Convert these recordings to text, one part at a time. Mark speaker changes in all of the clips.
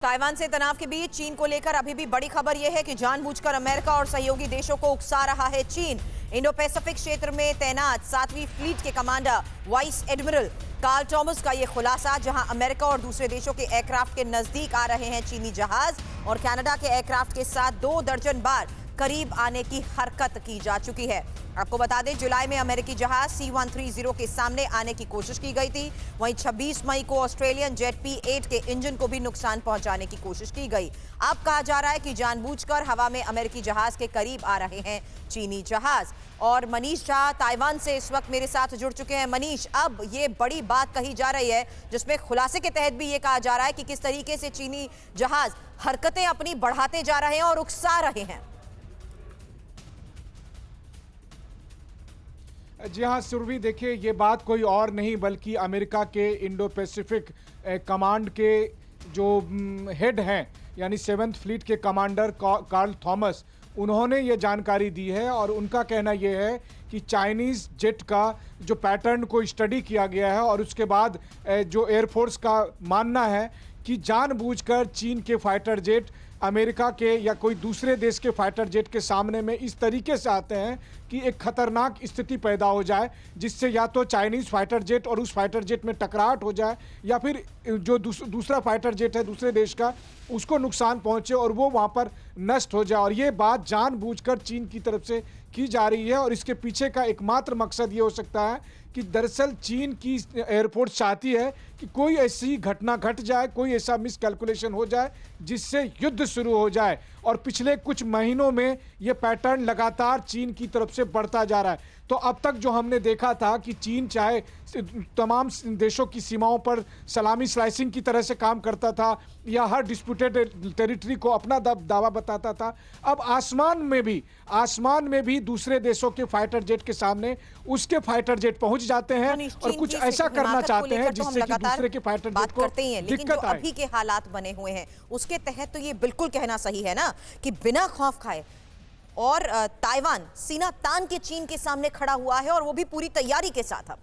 Speaker 1: Taiwan से तनाव के बीच चीन को लेकर अभी भी बड़ी खबर यह है कि जानबूझकर अमेरिका और सहयोगी देशों को उकसा रहा है चीन। इंडो पैसिफिक क्षेत्र में तैनात 7वीं फ्लीट के commander vice admiral Karl Thomas का यह खुलासा, जहां अमेरिका और दूसरे देशों के एयरक्राफ्ट के नजदीक आ रहे हैं चीनी जहाज और कनाडा के एयरक्राफ्ट के साथ 2 दर्जन बार करीब आने की हरकत की जा चुकी है। आपको बता दें, जुलाई में अमेरिकी जहाज C-130 के सामने आने की कोशिश की गई थी। वहीं 26 मई को ऑस्ट्रेलियन जेट P-8 के इंजन को भी नुकसान पहुंचाने की कोशिश की गई। अब कहा जा रहा है कि जानबूझकर हवा में अमेरिकी जहाज के करीब आ रहे हैं चीनी जहाज। और मनीष झा ताइवान से इस वक्त मेरे साथ जुड़ चुके हैं। मनीष, अब ये बड़ी बात कही जा रही है जिसमें खुलासे के तहत भी ये कहा जा रहा है कि किस तरीके से चीनी जहाज हरकतें अपनी बढ़ाते जा रहे हैं और उकसा रहे हैं।
Speaker 2: जी हाँ सुरभि, देखिए ये बात कोई और नहीं बल्कि अमेरिका के इंडो पैसिफिक कमांड के जो हेड हैं, यानी 7th फ्लीट के कमांडर कार्ल थॉमस, उन्होंने ये जानकारी दी है। और उनका कहना ये है कि चाइनीज़ जेट का जो पैटर्न को स्टडी किया गया है और उसके बाद जो एयरफोर्स का मानना है कि जानबूझकर चीन के फाइटर जेट अमेरिका के या कोई दूसरे देश के फाइटर जेट के सामने में इस तरीके से आते हैं कि एक खतरनाक स्थिति पैदा हो जाए, जिससे या तो चाइनीज़ फाइटर जेट और उस फाइटर जेट में टकराहट हो जाए या फिर जो दूसरा फाइटर जेट है दूसरे देश का, उसको नुकसान पहुंचे और वो वहां पर नष्ट हो जाए। और ये बात जानबूझकर चीन की तरफ से की जा रही है और इसके पीछे का एकमात्र मकसद ये हो सकता है कि दरअसल चीन की एयरफोर्स चाहती है कि कोई ऐसी घटना घट जाए, कोई ऐसा मिसकैलकुलेशन हो जाए जिससे युद्ध शुरू हो जाए। और पिछले कुछ महीनों में ये पैटर्न लगातार चीन की तरफ से बढ़ता जा रहा है। तो अब तक जो हमने देखा था कि चीन चाहे तमाम देशों की सीमाओं पर सलामी स्लाइसिंग की तरह से काम करता था या हर डिस्प्यूटेड टेरिटरी को अपना दावा बताता था, अब आसमान में भी दूसरे देशों के फाइटर जेट के सामने उसके फाइटर जेट पहुंच जाते हैं और कुछ ऐसा करना चाहते हैं जिससे कि दूसरे के फाइटर जेट को दिक्कत आए।
Speaker 1: अभी के हालात बने हुए हैं उसके तहत तो ये बिल्कुल कहना सही है ना कि बिना खौफ खाए और ताइवान सीना तान के चीन के सामने खड़ा हुआ है और वो भी पूरी तैयारी के साथ। अब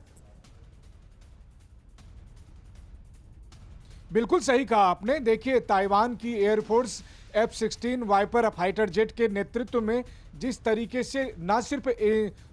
Speaker 2: बिल्कुल सही कहा आपने। देखिए, ताइवान की air force F-16 wiper fighter jet के नेतृत्व में जिस तरीके से न सिर्फ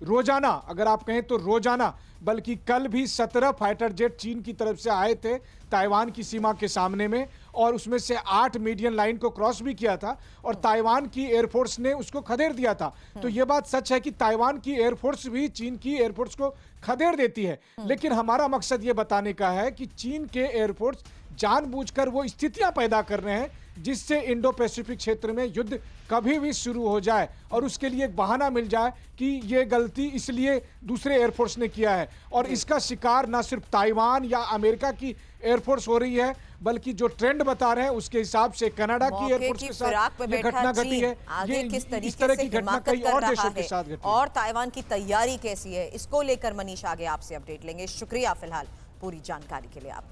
Speaker 2: रोजाना, अगर आप कहें तो रोजाना, बल्कि कल भी 17 फाइटर जेट चीन की तरफ से आए थे ताइवान की सीमा के सामने में और उसमें से 8 मीडियन लाइन को क्रॉस भी किया था और ताइवान की एयरफोर्स ने उसको खदेड़ दिया था। तो ये बात सच है कि ताइवान की एयरफोर्स भी चीन की एयरफोर्स को खदेड़ देती है। लेकिन हमारा मकसद ये बताने का है कि चीन के एयरफोर्स जानबूझकर वो स्थितियां पैदा कर रहे हैं जिससे इंडो पैसिफिक क्षेत्र में युद्ध कभी भी शुरू हो जाए और उसके लिए एक बहाना मिल जाए कि ये गलती इसलिए दूसरे एयरफोर्स ने किया है। और इसका शिकार ना सिर्फ ताइवान या अमेरिका की एयरफोर्स हो रही है, बल्कि जो ट्रेंड बता रहे हैं उसके हिसाब से कनाडा की एयरफोर्स के साथ ये घटना घटी है। ये इस तरह की घटना कई और देशों के साथ घटी
Speaker 1: और ताइवान की तैयारी कैसी है, इसको लेकर मनीष आगे आपसे अपडेट लेंगे। शुक्रिया फिलहाल पूरी जानकारी के लिए आप।